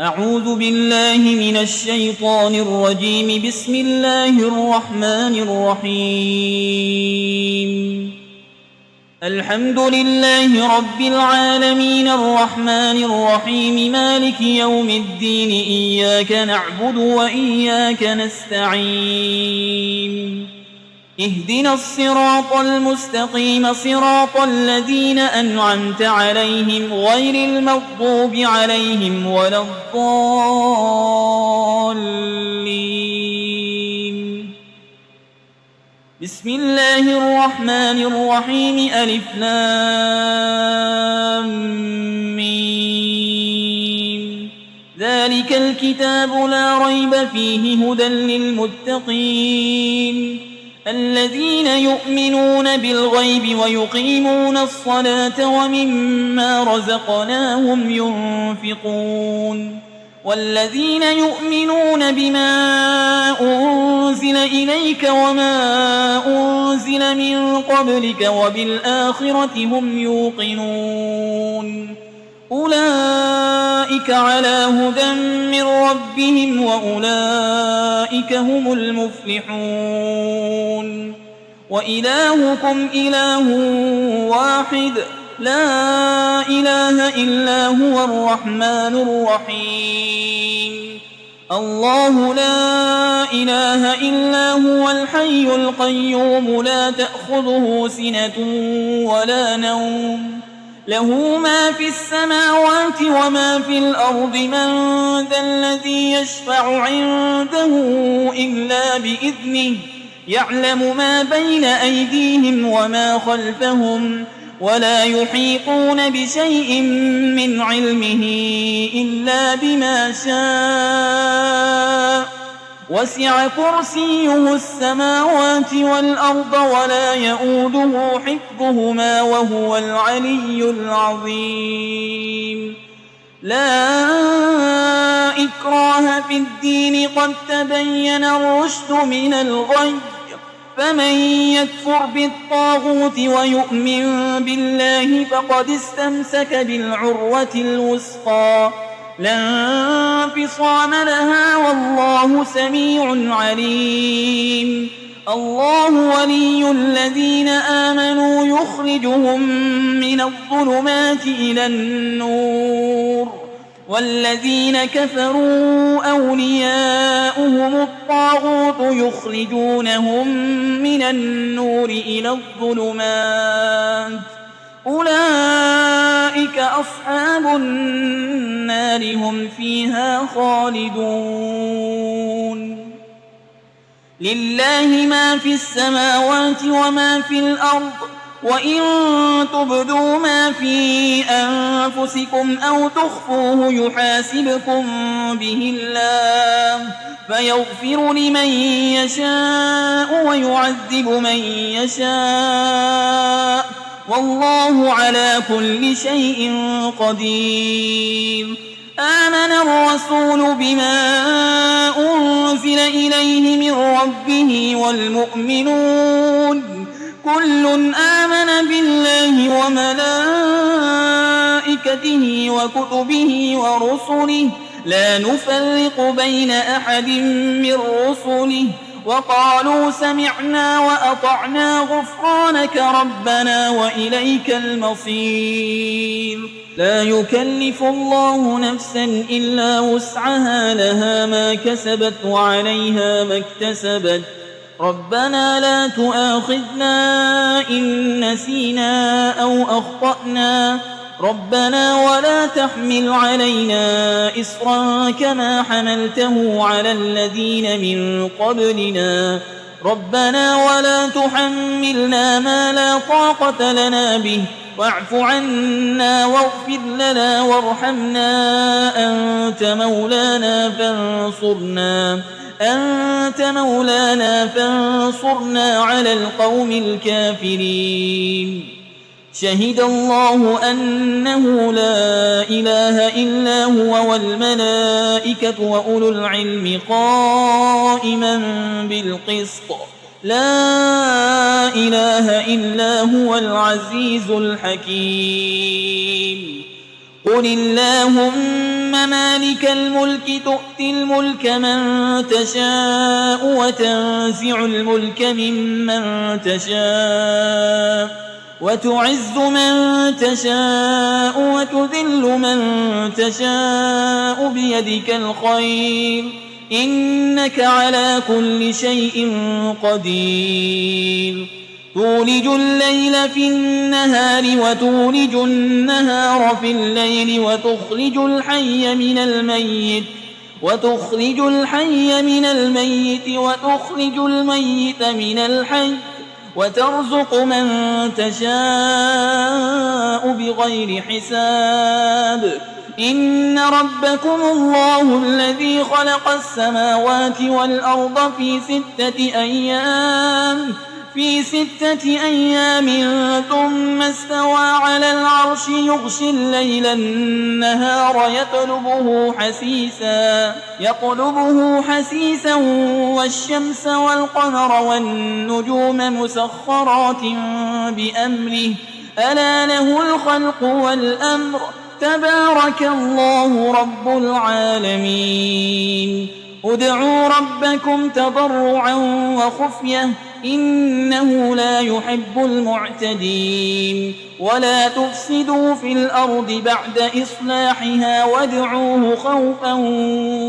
أعوذ بالله من الشيطان الرجيم. بسم الله الرحمن الرحيم. الحمد لله رب العالمين الرحمن الرحيم مالك يوم الدين. إياك نعبد وإياك نستعين. اهدنا الصراط المستقيم صراط الذين أنعمت عليهم غير المغضوب عليهم ولا الضالين. بسم الله الرحمن الرحيم. ألف لام ميم. ذلك الكتاب لا ريب فيه هدى للمتقين الذين يؤمنون بالغيب ويقيمون الصلاة ومما رزقناهم ينفقون والذين يؤمنون بما أنزل إليك وما أنزل من قبلك وبالآخرة هم يوقنون أولئك على هدى من ربهم وأولئك هم المفلحون. وإلهكم إله واحد لا إله إلا هو الرحمن الرحيم. الله لا إله إلا هو الحي القيوم لا تأخذه سنة ولا نوم له ما في السماوات وما في الأرض. من ذا الذي يشفع عنده إلا بإذنه يعلم ما بين أيديهم وما خلفهم ولا يحيطون بشيء من علمه إلا بما شاء. وسع كرسيه السماوات والأرض ولا يؤوده حفظهما وهو العلي العظيم. لا إكراه في الدين قد تبين الرشد من الغي. فمن يكفر بالطاغوت ويؤمن بالله فقد استمسك بالعروة الوثقى لا انفصام لها والله سميع عليم. الله ولي الذين آمنوا يخرجهم من الظلمات إلى النور والذين كفروا أولياؤهم الطاغوت يخرجونهم من النور إلى الظلمات. أولئك أصحاب النار هم فيها خالدون. لله ما في السماوات وما في الأرض وإن تبدوا ما في أنفسكم أو تخفوه يحاسبكم به الله فيغفر لمن يشاء ويعذب من يشاء والله على كل شيء قدير. آمن الرسول بما أنزل إليه من ربه والمؤمنون كل آمن بالله وملائكته وكتبه ورسله لا نفرق بين أحد من رسله وقالوا سمعنا وأطعنا غفرانك ربنا وإليك المصير. لا يكلف الله نفسا إلا وسعها لها ما كسبت وعليها ما اكتسبت. ربنا لا تؤاخذنا إن نسينا أو أخطأنا ربنا ولا تحمل علينا إصرا كما حملته على الذين من قبلنا ربنا ولا تحملنا ما لا طاقة لنا به واعف عنا واغفر لنا وارحمنا أنت مولانا فانصرنا على القوم الكافرين. شهد الله أنه لا إله إلا هو والملائكة وأولو العلم قائما بالقسط لا إله إلا هو العزيز الحكيم. قل اللهم مالك الملك تؤتي الملك من تشاء وتنزع الملك ممن تشاء وتعز من تشاء وتذل من تشاء بيدك الخير إنك على كل شيء قدير تولج الليل في النهار وتولج النهار في الليل وتخرج الحي من الميت وتخرج الميت من الحي وترزق من تشاء بغير حساب إن ربكم الله الذي خلق السماوات والأرض في 6 أيام ثم استوى على العرش يغشي الليل النهار يطلبه حسيسا والشمس والقمر والنجوم مسخرات بأمره ألا له الخلق والأمر تبارك الله رب العالمين ادعوا ربكم تضرعا وخفية إنه لا يحب المعتدين ولا تفسدوا في الأرض بعد إصلاحها وادعوه خوفا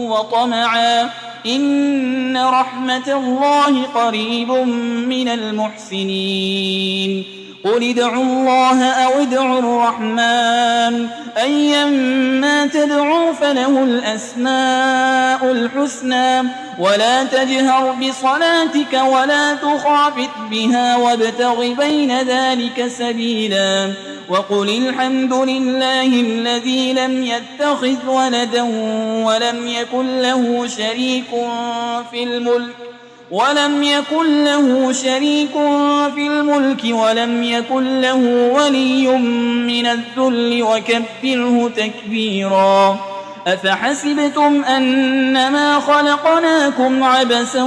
وطمعا إن رحمة الله قريب من المحسنين قل ادعوا الله أو ادعوا الرحمن أيما تدعوا فله الأسماء الحسنى ولا تجهر بصلاتك ولا تخافت بها وابتغ بين ذلك سبيلا وقل الحمد لله الذي لم يتخذ ولدا ولم يكن له شريك في الملك ولم يكن له ولي من الذل وكبره تكبيرا أفحسبتم أنما خلقناكم عبثا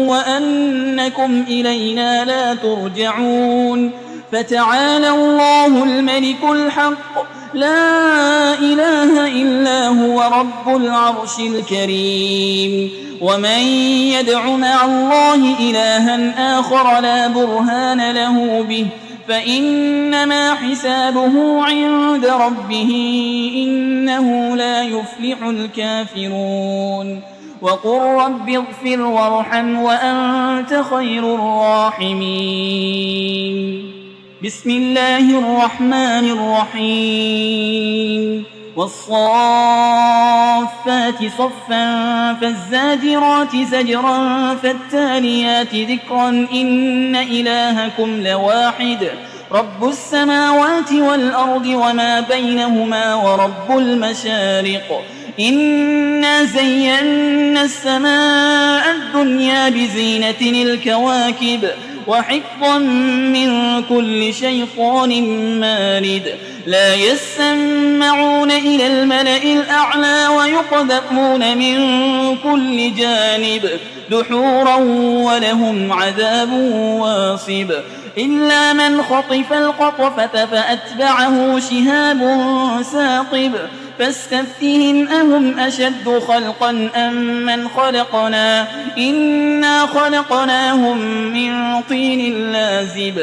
وأنكم إلينا لا ترجعون فتعالى الله الملك الحق لا إله إلا هو رب العرش الكريم ومن يدع مع الله إلها آخر لا برهان له به فإنما حسابه عند ربه إنه لا يفلح الكافرون وقل رب اغفر وارحم وأنت خير الراحمين بسم الله الرحمن الرحيم والصافات صفا فالزاجرات زجرا فالتاليات ذكرا إن إلهكم لواحد رب السماوات والأرض وما بينهما ورب المشارق إنا زينا السماء الدنيا بزينة الكواكب وحفظا من كل شيطان مارد لا يسمعون إلى الملأ الأعلى ويقذفون من كل جانب دحورا ولهم عذاب واصب إلا من خطف الخطفة فأتبعه شهاب ثاقب فاستفتهم أهم أشد خلقا أم من خلقنا إنا خلقناهم من طين لازب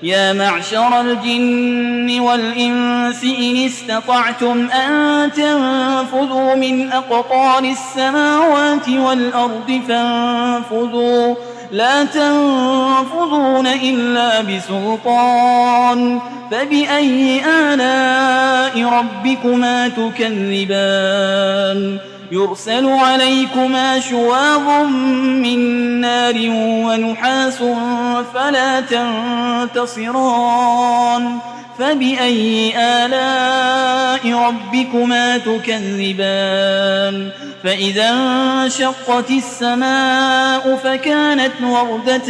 يا معشر الجن والإنس إن استطعتم أن تنفذوا من أقطار السماوات والأرض فانفذوا لا تنفذون إلا بسلطان فبأي آلاء ربكما تكذبان يرسل عليكما شواظ من نار ونحاس فلا تنتصران فبأي آلاء ربكما تكذبان فإذا انشقت السماء فكانت وردة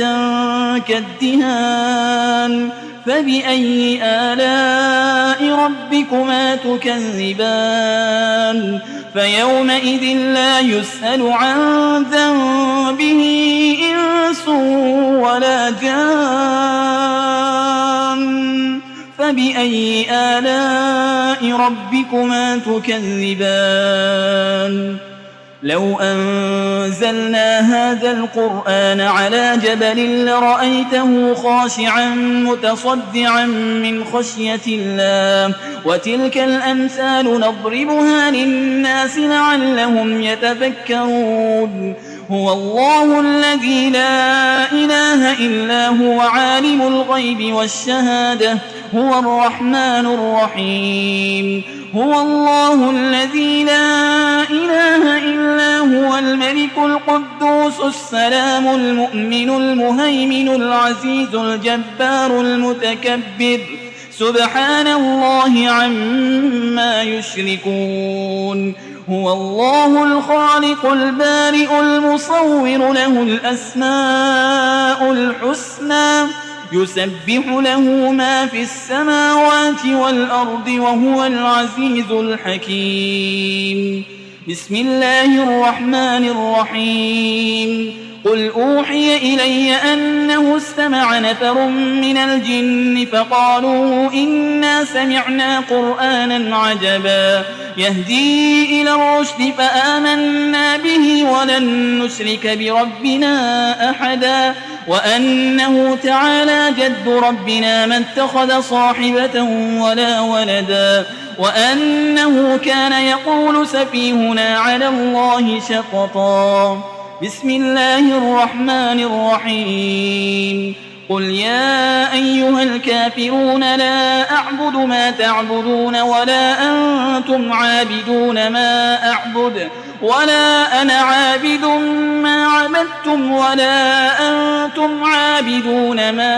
كالدهان فبأي آلاء ربكما تكذبان فيومئذ لا يسأل عن ذنبه إنس ولا جان فبأي آلاء ربكما تكذبان لو أنزلنا هذا القرآن على جبل لرأيته خاشعا متصدعا من خشية الله وتلك الأمثال نضربها للناس لعلهم يتفكرون هو الله الذي لا إله إلا هو عالم الغيب والشهادة هو الرحمن الرحيم هو الله الذي لا إله إلا هو الملك القدوس السلام المؤمن المهيمن العزيز الجبار المتكبر سبحان الله عما يشركون هو الله الخالق البارئ المصور له الأسماء الحسنى يسبح له ما في السماوات والأرض وهو العزيز الحكيم بسم الله الرحمن الرحيم قل أوحي إلي أنه استمع نفر من الجن فقالوا إنا سمعنا قرآنا عجبا يهدي إلى الرشد فآمنا به ولن نشرك بربنا أحدا وأنه تعالى جد ربنا ما اتخذ صاحبة ولا ولدا وأنه كان يقول سفيهنا على الله شططا بسم الله الرحمن الرحيم قل يا أيها الكافرون لا أعبد ما تعبدون ولا أنتم عابدون ما أعبد ولا أنا عابد ما عبدتم ولا أنتم عابدون ما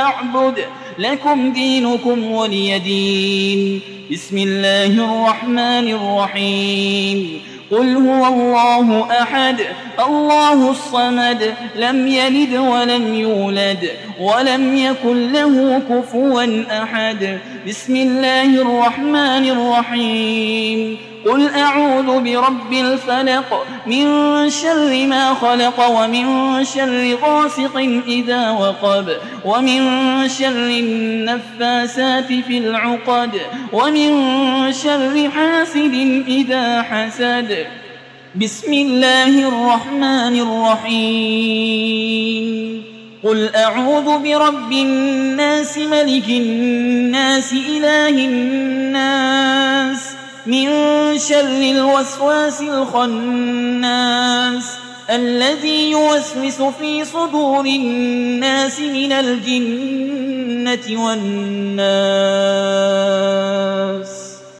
أعبد لكم دينكم ولي دين بسم الله الرحمن الرحيم قل هو الله أحد الله الصمد لم يلد ولم يولد ولم يكن له كفوا أحد بسم الله الرحمن الرحيم قل أعوذ برب الفلق من شر ما خلق ومن شر غاسق إذا وقب ومن شر النفاسات في العقد ومن شر حاسد إذا حسد بسم الله الرحمن الرحيم قل أعوذ برب الناس ملك الناس إله الناس من شر الوسواس الخناس الذي يوسوس في صدور الناس من الجنة والناس